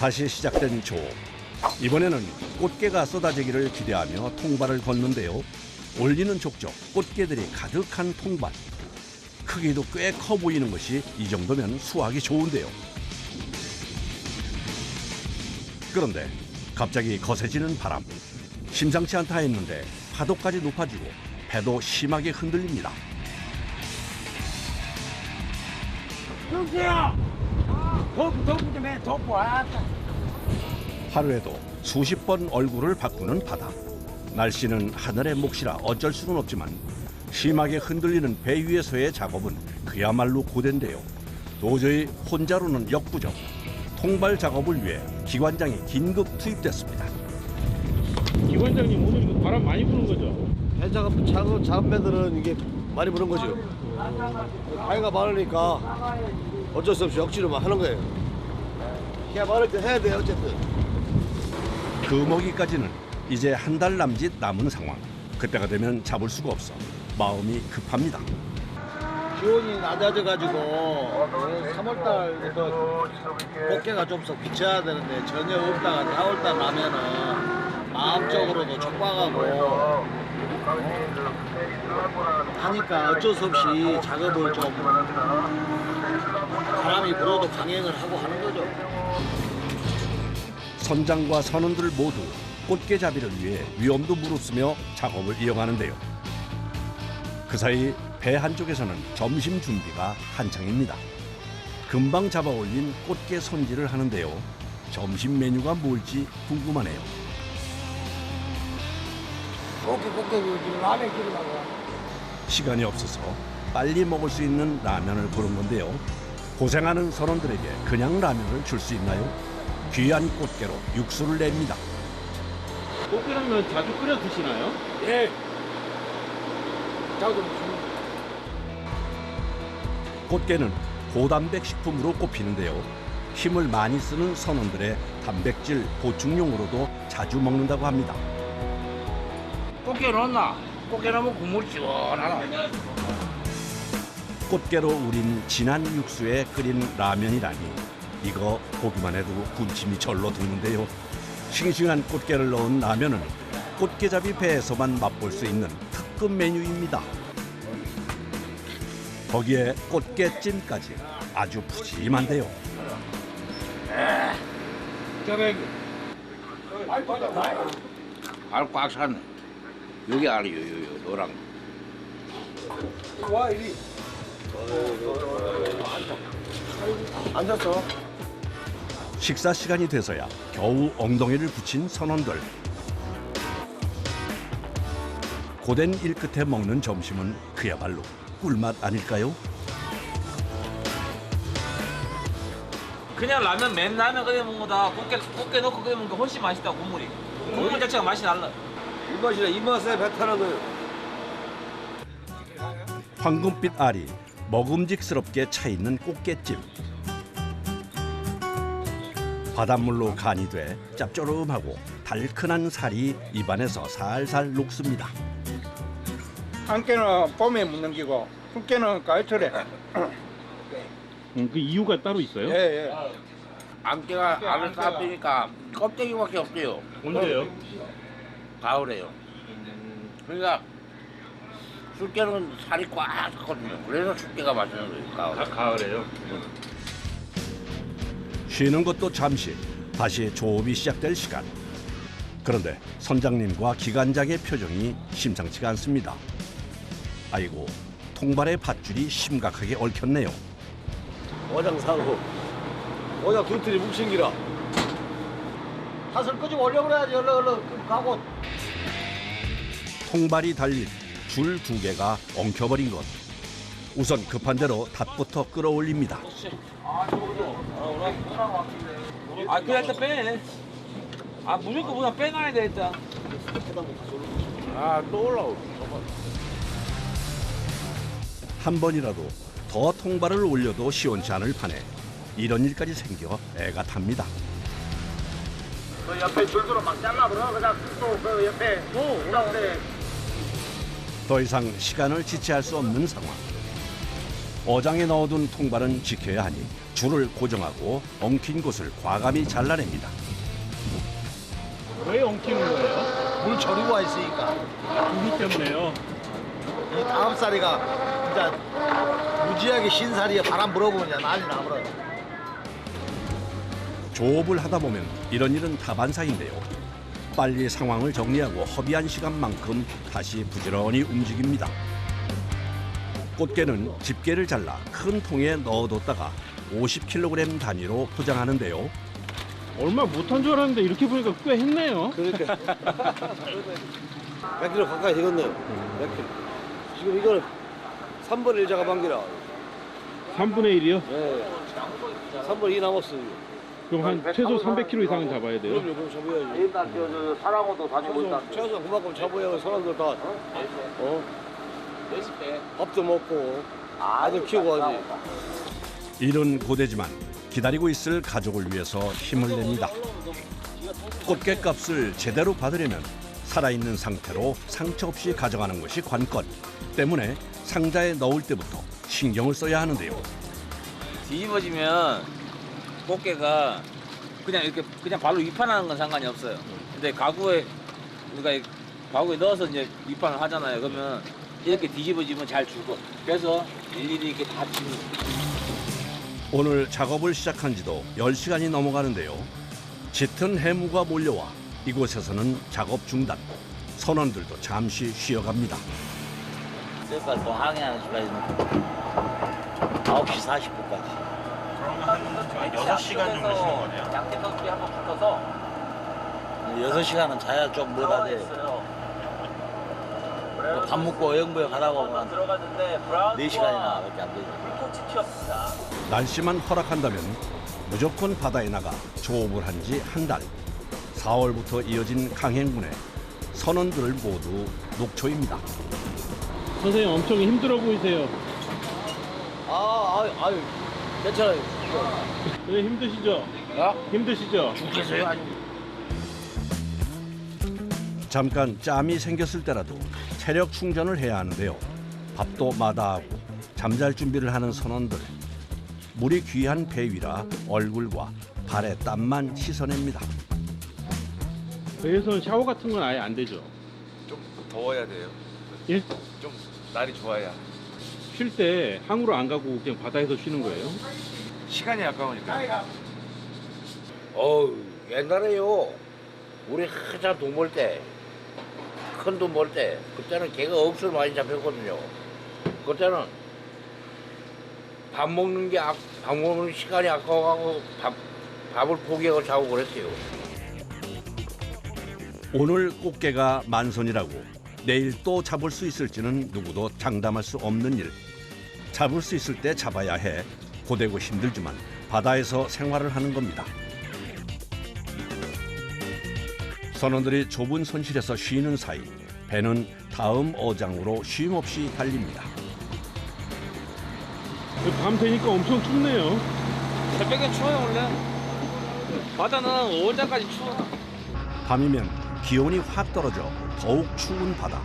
다시 시작된 조업. 이번에는 꽃게가 쏟아지기를 기대하며 통발을 걷는데요. 올리는 족족 꽃게들이 가득한 통발. 크기도 꽤 커 보이는 것이 이 정도면 수확이 좋은데요. 그런데 갑자기 거세지는 바람. 심상치 않다 했는데 파도까지 높아지고 배도 심하게 흔들립니다. 여기야! 덮고 좀 해, 덮고 왔다. 하루에도 수십 번 얼굴을 바꾸는 바다. 날씨는 하늘의 몫이라 어쩔 수는 없지만 심하게 흔들리는 배 위에서의 작업은 그야말로 고된데요. 도저히 혼자로는 역부족. 통발 작업을 위해 기관장이 긴급 투입됐습니다. 기관장님 오늘 이거 바람 많이 부는 거죠? 배 작은 배들은 이게 많이 부는 거죠. 바위가 많으니까 어쩔 수 없이 억지로만 하는 거예요. 해야 많을 때 해야 돼요, 어쨌든. 금어기까지는 이제 한 달 남짓 남은 상황. 그때가 되면 잡을 수가 없어 마음이 급합니다. 기온이 낮아져가지고 3월달부터 꽃게가 좀 더 비쳐야 되는데 전혀 없다가 4월달 나면은 마음적으로도 촉박하고 하니까 어쩔 수 없이 작업을 좀 바람이 불어도 강행을 하고 하는 거죠. 선장과 선원들 모두 꽃게잡이를 위해 위험도 무릅쓰며 작업을 이어가는데요. 그 사이 배 한쪽에서는 점심 준비가 한창입니다. 금방 잡아올린 꽃게 손질을 하는데요. 점심 메뉴가 뭘지 궁금하네요. 꽃게 라면 끓이려고. 시간이 없어서 빨리 먹을 수 있는 라면을 고른 건데요. 고생하는 선원들에게 그냥 라면을 줄 수 있나요? 귀한 꽃게로 육수를 냅니다. 꽃게라면 자주 끓여 드시나요? 예. 자주 먹습니다. 꽃게는 고단백 식품으로 꼽히는데요. 힘을 많이 쓰는 선원들의 단백질 보충용으로도 자주 먹는다고 합니다. 꽃게 넣었나? 꽃게 넣으면 국물 시원하나? 꽃게로 우린 진한 육수에 끓인 라면이라니 이거 보기만 해도 군침이 절로 도는데요. 싱싱한 꽃게를 넣은 라면은 꽃게잡이 배에서만 맛볼 수 있는 특급 메뉴입니다. 거기에 꽃게찜까지 아주 푸짐한데요. 저기 알 꽉 찼네. 여기 알이요, 요 노랑. 와 이리 앉았어. 식사 시간이 돼서야 겨우 엉덩이를 붙인 선원들. 고된 일 끝에 먹는 점심은 그야말로 꿀맛 아닐까요? 그냥 라면 맨라면 끓여 먹는 거다 꽃게 넣고 끓여 먹는 게 훨씬 맛있다. 국물이 국물 자체가 맛이 달라. 입맛이라 입맛에 배 타는 거예요. 황금빛 알이 먹음직스럽게 차있는 꽃게찜. 바닷물로 간이 돼 짭조름하고 달큰한 살이 입안에서 살살 녹습니다. 안깨는 봄에 묻는 기고 흙깨는 가을철에. 그 이유가 따로 있어요? 예. 안개가 알을 쌓으니까 껍데기밖에 없대요. 언제요? 가을에요. 그러니까 쑥개는 살이 꽉 찼거든요. 그래서 쑥개가 맛있는 거예요, 가을에. 가을에요? 쉬는 것도 잠시 다시 조업이 시작될 시간. 그런데 선장님과 기관장의 표정이 심상치가 않습니다. 아이고, 통발의 밧줄이 심각하게 얽혔네요. 어장 사고 어장 두 틀이 묵신기라 탓을 끄집어 올려버려야지. 얼른 가고. 통발이 달린 줄 2개가 엉켜버린 것. 우선 급한 대로 닷부터 끌어올립니다. 아 그냥 일단 빼. 아 무조건 그냥 빼놔야 돼 일단. 또 올라오고. 한 번이라도 더 통발을 올려도 시원치 않을 판에 이런 일까지 생겨 애가 탑니다. 그 옆에 줄들어 막 잘라버려. 그냥 또 그 옆에 올라오래. 더 이상 시간을 지체할 수 없는 상황. 어장에 넣어둔 통발은 지켜야 하니 줄을 고정하고 엉킨 곳을 과감히 잘라냅니다. 왜 엉키는 거예요? 물 저리고 와 있으니까. 두기 때문에요. 이 다음 살이가 진짜 무지하게 신살이에 바람 불어보면 그냥 난리 나버려. 조업을 하다 보면 이런 일은 다반사인데요. 빨리 상황을 정리하고 허비한 시간만큼 다시 부지런히 움직입니다. 꽃게는 집게를 잘라 큰 통에 넣어뒀다가 50kg 단위로 포장하는데요. 얼마 못한 줄 알았는데 이렇게 보니까 꽤 했네요. 그러니까. 몇 킬로 가까이 되겠네요. 몇 킬로. 지금 이거는 3분의 1 작업한 기라. 3분의 1이요? 네. 3분의 2 남았어요. 그럼 한 최소 300kg 이상은 잡아야 돼요. 그럼 잡아야지. 일단 저 사랑어도 다니고 있다. 최소 그만큼 잡아야 사람들 다 밥도 먹고 아들 키우고 하지. 일은 고되지만 기다리고 있을 가족을 위해서 힘을 냅니다. 꽃게 값을 제대로 받으려면 살아있는 상태로 상처 없이 가져가는 것이 관건 때문에 상자에 넣을 때부터 신경을 써야 하는데요. 뒤집어지면 꽃게가 그냥 이렇게 그냥 발로 위판하는 건 상관이 없어요. 근데 가구에 그러니까 가구에 넣어서 이제 위판을 하잖아요. 그러면 이렇게 뒤집어지면 잘 죽어. 그래서 일일이 이렇게 다 치는 거예요. 오늘 작업을 시작한 지도 10시간이 넘어가는데요. 짙은 해무가 몰려와 이곳에서는 작업 중단. 선원들도 잠시 쉬어갑니다. 그러니까 또 항해하는 수가 있는 9시 40분까지. 그러면 6시간 정도 쉬는 거네요? 양태 떡볶이 한번 붙어서 6시간은 자야 좀 뭐가 돼. 밥 먹고 어영부에 가다 보면 들어갔는데 4시간이나 밖에 안 되죠. 꽃이 튀었습니다. 날씨만 허락한다면 무조건 바다에 나가 조업을 한 지 한 달. 4월부터 이어진 강행군에 선원들 모두 녹초입니다. 선생님 엄청 힘들어 보이세요. 아유, 괜찮아요. 왜 힘드시죠? 힘드시죠? 죽겠어요? 아니 잠깐 짬이 생겼을 때라도 체력 충전을 해야 하는데요. 밥도 마다하고 잠잘 준비를 하는 선원들. 물이 귀한 배 위라 얼굴과 발에 땀만 씻어냅니다. 배에서는 샤워 같은 건 아예 안 되죠. 좀 더워야 돼요. 예? 좀 날이 좋아야. 쉴 때 항으로 안 가고 그냥 바다에서 쉬는 거예요? 시간이 아까우니까. 옛날에요. 우리 한참 돈 벌 때, 큰 돈 벌 때, 그때는 개가 억수로 많이 잡혔거든요. 그때는 밥 먹는 시간이 아까워가고 밥을 포기하고 자고 그랬어요. 오늘 꽃게가 만선이라고 내일 또 잡을 수 있을지는 누구도 장담할 수 없는 일. 잡을 수 있을 때 잡아야 해 고되고 힘들지만 바다에서 생활을 하는 겁니다. 선원들이 좁은 손실에서 쉬는 사이 배는 다음 어장으로 쉼없이 달립니다. 밤 되니까 엄청 춥네요. 새벽엔 추워요 원래. 바다는 오전까지 추워. 밤이면 기온이 확 떨어져 더욱 추운 바다.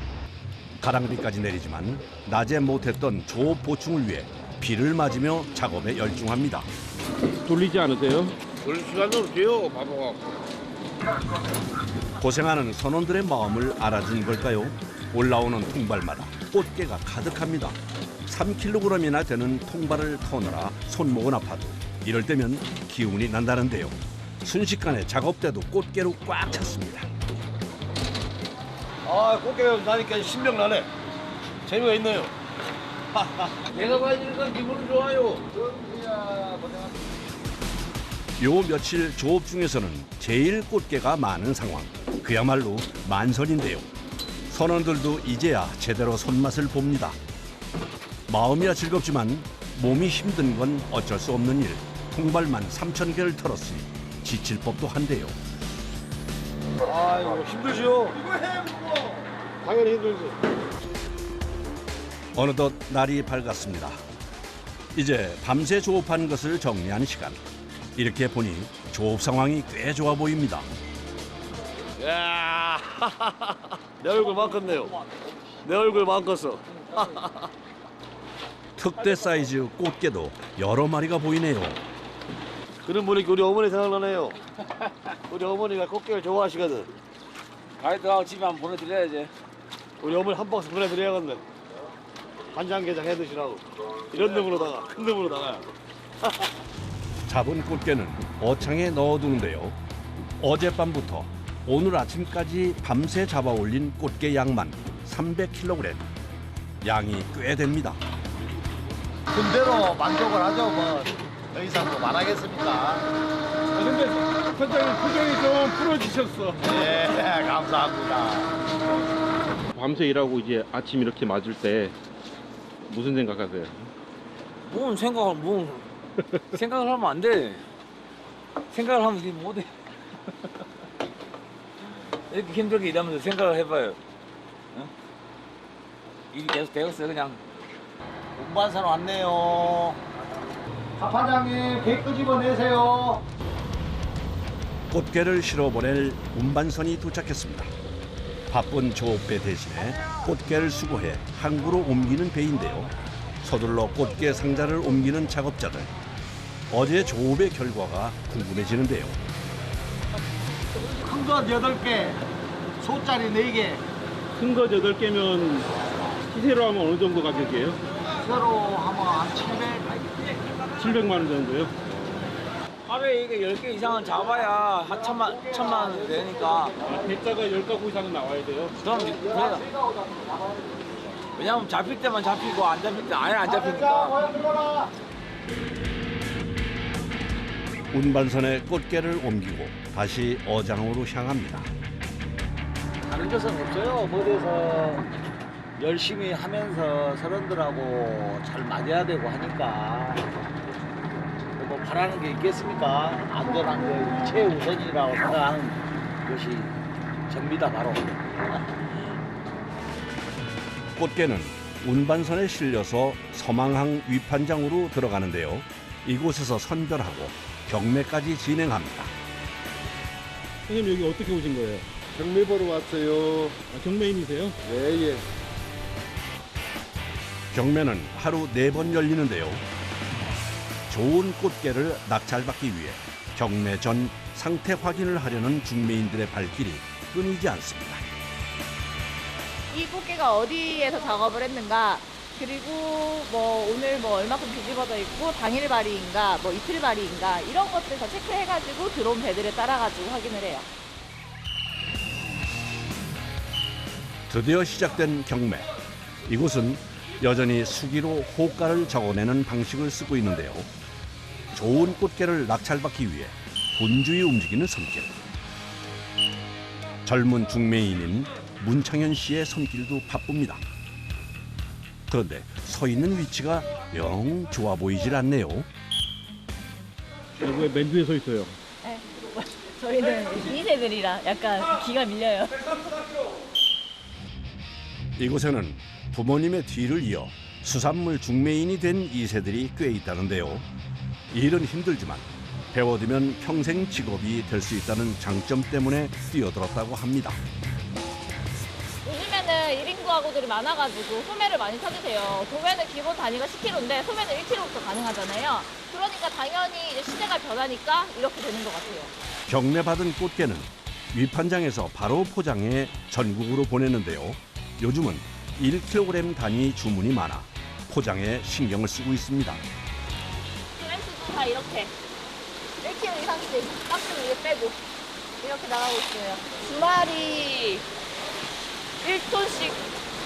가랑비까지 내리지만 낮에 못했던 조업 보충을 위해 비를 맞으며 작업에 열중합니다. 졸리지 않으세요? 그럴 시간도 없어요. 바보가. 고생하는 선원들의 마음을 알아준 걸까요? 올라오는 통발마다 꽃게가 가득합니다. 3kg이나 되는 통발을 터느라 손목은 아파도 이럴 때면 기운이 난다는데요. 순식간에 작업대도 꽃게로 꽉 찼습니다. 꽃게가 나니까 신명 나네. 재미가 있네요. 내가 봐주니까 기분 좋아요. 요 며칠 조업 중에서는 제일 꽃게가 많은 상황. 그야말로 만선인데요. 선원들도 이제야 제대로 손맛을 봅니다. 마음이야 즐겁지만 몸이 힘든 건 어쩔 수 없는 일. 통발만 3,000개를 털었으니 지칠 법도 한데요. 아이고 힘들죠. 당연히 힘들죠. 어느덧 날이 밝았습니다. 이제 밤새 조업한 것을 정리하는 시간. 이렇게 보니 조업 상황이 꽤 좋아 보입니다. 야, 내 얼굴만 컸네요. 내 얼굴만 컸어. 특대 사이즈 꽃게도 여러 마리가 보이네요. 그런 분위기 우리 어머니 생각나네요. 우리 어머니가 꽃게를 좋아하시거든. 가이드하고 집에 한번 보내드려야지. 우리 어머니 한 박스 보내드려야겠네. 간장게장 해 드시라고. 이런 놈으로다가 큰 놈으로다가. 잡은 꽃게는 어창에 넣어두는데요. 어젯밤부터 오늘 아침까지 밤새 잡아 올린 꽃게 양만 300kg. 양이 꽤 됩니다. 군대로 만족을 하죠. 뭐 더 이상 뭐 말하겠습니까? 근데 선장님 표정이 좀 풀어지셨어. 네, 감사합니다. 밤새 일하고 이제 아침 이렇게 맞을 때 무슨 생각하세요? 생각을 하면 안 돼. 생각을 하면 이게 못 해. 이렇게 힘들게 일하면서 생각을 해봐요. 어? 일이 계속 되었어요, 그냥. 운반선 왔네요. 사파장님 개 끄집어내세요. 꽃게를 실어보낼 운반선이 도착했습니다. 바쁜 조업배 대신에 꽃게를 수거해 항구로 옮기는 배인데요. 서둘러 꽃게 상자를 옮기는 작업자들. 어제 조업의 결과가 궁금해지는데요. 큰 거 8개, 소짜리 4개. 큰 거 8개면 시세로 하면 어느 정도 가격이에요? 새로 하면 한 700만 원 정도요? 하루에 이게 10개 이상은 잡아야 한 천만 원 되니까. 대자가 10가구 이상은 나와야 돼요? 그럼 그래요. 왜냐면 잡힐 때만 잡히고 안 잡힐 때 아예 안 잡히니까. 운반선에 꽃게를 옮기고 다시 어장으로 향합니다. 다른 것은 없어요. 어디서 열심히 하면서 서른들하고 잘 맞아야 되고 하니까 뭐 바라는 게 있겠습니까? 안전한 게 최우선이라고 생각하는 것이 접니다, 바로. 꽃게는 운반선에 실려서 서망항 위판장으로 들어가는데요. 이곳에서 선별하고 경매까지 진행합니다. 선생님 여기 어떻게 오신 거예요? 경매 보러 왔어요. 아, 경매인이세요? 예. 경매는 하루 4번 열리는데요. 좋은 꽃게를 낙찰받기 위해 경매 전 상태 확인을 하려는 중매인들의 발길이 끊이지 않습니다. 이 꽃게가 어디에서 작업을 했는가, 그리고 뭐 오늘 뭐 얼마큼 뒤집어져 있고 당일 발이인가 뭐 이틀 발이인가 이런 것들 다 체크해가지고 들어온 배들을 따라가지고 확인을 해요. 드디어 시작된 경매. 이곳은 여전히 수기로 호가를 적어내는 방식을 쓰고 있는데요. 좋은 꽃게를 낙찰받기 위해 분주히 움직이는 손길. 젊은 중매인인 문창현 씨의 손길도 바쁩니다. 그런데 서 있는 위치가 영 좋아 보이질 않네요. 왜 맨 뒤에 서 있어요? 네. 저희는 2세들이라 약간 기가 밀려요. 이곳에는 부모님의 뒤를 이어 수산물 중매인이 된 2세들이 꽤 있다는데요. 일은 힘들지만 배워두면 평생 직업이 될 수 있다는 장점 때문에 뛰어들었다고 합니다. 요즘에는 1인구 하고들이 많아가지고 소매를 많이 찾으세요. 도매는 기본 단위가 10kg인데 소매는 1kg부터 가능하잖아요. 그러니까 당연히 이제 시대가 변하니까 이렇게 되는 것 같아요. 경매받은 꽃게는 위판장에서 바로 포장해 전국으로 보내는데요. 요즘은 1kg 단위 주문이 많아 포장에 신경을 쓰고 있습니다. 그램수도 다 이렇게 1kg 이상씩 박스 위에 빼고 이렇게 나가고 있어요. 주말이 1톤씩,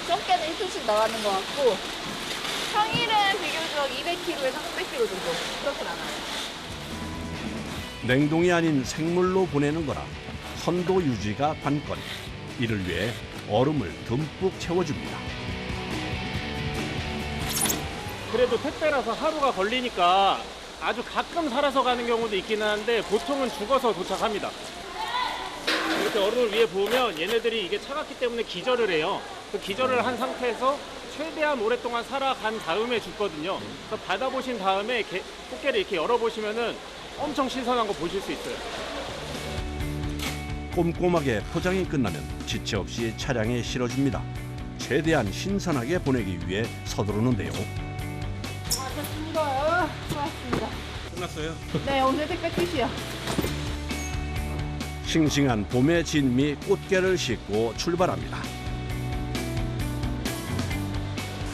적게는 1톤씩 나가는 것 같고 평일은 비교적 200kg에서 300kg 정도 그렇게 나가요. 냉동이 아닌 생물로 보내는 거라 선도 유지가 관건. 이를 위해 얼음을 듬뿍 채워줍니다. 그래도 택배라서 하루가 걸리니까 아주 가끔 살아서 가는 경우도 있기는 한데 보통은 죽어서 도착합니다. 이렇게 얼음을 위에 부으면 얘네들이 이게 차갑기 때문에 기절을 해요. 그 기절을 한 상태에서 최대한 오랫동안 살아간 다음에 죽거든요. 그래서 받아보신 다음에 꽃게를 이렇게 열어보시면은 엄청 신선한 거 보실 수 있어요. 꼼꼼하게 포장이 끝나면 지체 없이 차량에 실어줍니다. 최대한 신선하게 보내기 위해 서두르는데요. 고맙습니다. 고맙습니다. 끝났어요. 네, 오늘 택배 끝이요. 싱싱한 봄의 진미 꽃게를 싣고 출발합니다.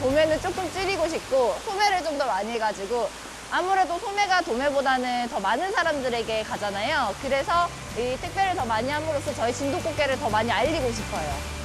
봄에는 조금 줄이고 싶고 소매를 좀 더 많이 해가지고 아무래도 소매가 도매보다는 더 많은 사람들에게 가잖아요. 그래서 이 택배를 더 많이 함으로써 저희 진도 꽃게를 더 많이 알리고 싶어요.